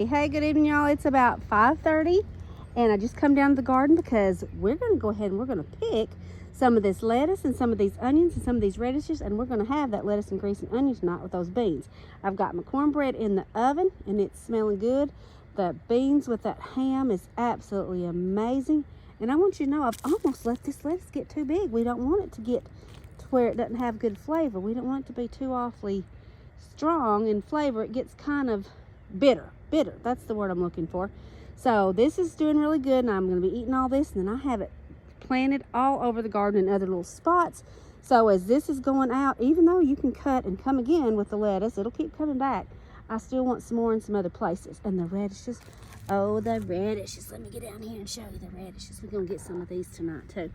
Hey, good evening, y'all. It's about 5:30 and I just come down to the garden because we're going to go ahead and we're going to pick some of this lettuce and some of these onions and some of these radishes, and we're going to have that lettuce and grease and onion tonight with those beans. I've got my cornbread in the oven and it's smelling good. The beans with that ham is absolutely amazing, and I want you to know I've almost let this lettuce get too big. We don't want it to get to where it doesn't have good flavor. We don't want it to be too awfully strong in flavor. It gets kind of bitter. That's the word I'm looking for. So this is doing really good, and I'm going to be eating all this, and then I have it planted all over the garden in other little spots. So as this is going out, even though you can cut and come again with the lettuce, it'll keep coming back, I still want some more in some other places. And the radishes, oh, the radishes. Let me get down here and show you the radishes. We're going to get some of these tonight too.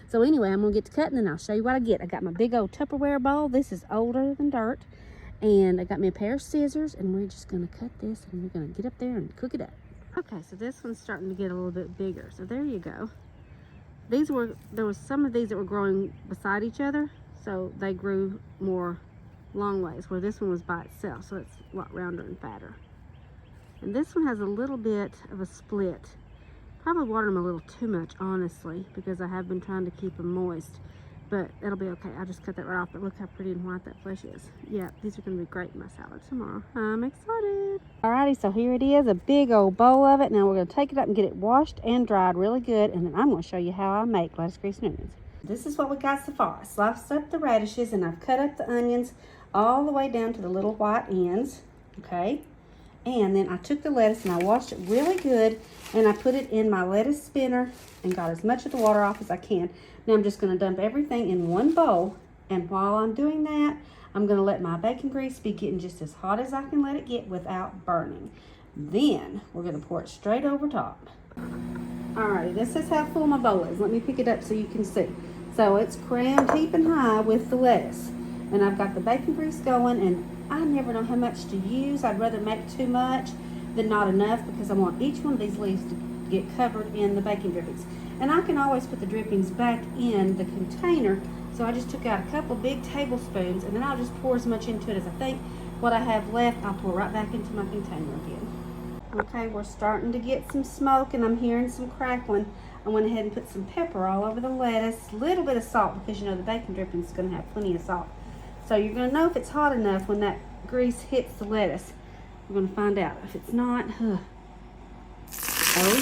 So anyway, I'm going to get to cutting, and I'll show you what I get. I got my big old Tupperware bowl. This is older than dirt. And I got me a pair of scissors, and we're just going to cut this, and we're going to get up there and cook it up. Okay, so this one's starting to get a little bit bigger. So there you go. There was some of these that were growing beside each other, so they grew more long ways, where this one was by itself, so it's a lot rounder and fatter. And this one has a little bit of a split. Probably watered them a little too much, honestly, because I have been trying to keep them moist. But it'll be okay. I'll just cut that right off. But look how pretty and white that flesh is. Yeah, these are going to be great in my salad tomorrow. I'm excited. Alrighty, so here it is, a big old bowl of it. Now we're going to take it up and get it washed and dried really good. And then I'm going to show you how I make lettuce, grease, and onions. This is what we got so far. I sliced up the radishes, and I've cut up the onions all the way down to the little white ends. Okay. And then I took the lettuce and I washed it really good, and I put it in my lettuce spinner and got as much of the water off as I can. Now I'm just going to dump everything in one bowl, and while I'm doing that, I'm going to let my bacon grease be getting just as hot as I can let it get without burning. Then we're going to pour it straight over top. Alrighty, this is how full my bowl is. Let me pick it up so you can see. So it's crammed heaping high with the lettuce, and I've got the bacon grease going, and I never know how much to use. I'd rather make too much than not enough, because I want each one of these leaves to get covered in the bacon drippings. And I can always put the drippings back in the container. So I just took out a couple big tablespoons, and then I'll just pour as much into it as I think. What I have left, I'll pour right back into my container again. Okay, we're starting to get some smoke, and I'm hearing some crackling. I went ahead and put some pepper all over the lettuce, a little bit of salt, because you know the bacon dripping is going to have plenty of salt. So you're going to know if it's hot enough when that grease hits the lettuce. We're going to find out. If it's not, oh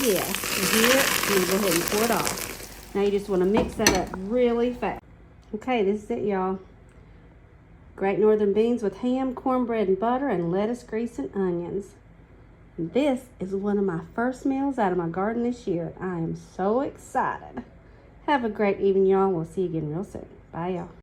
yeah, you hear it? I'm going to go ahead and pour it off. Now you just want to mix that up really fast. Okay, this is it, y'all. Great Northern beans with ham, cornbread, and butter, and lettuce, grease, and onions. And this is one of my first meals out of my garden this year. I am so excited. Have a great evening, y'all. We'll see you again real soon. Bye, y'all.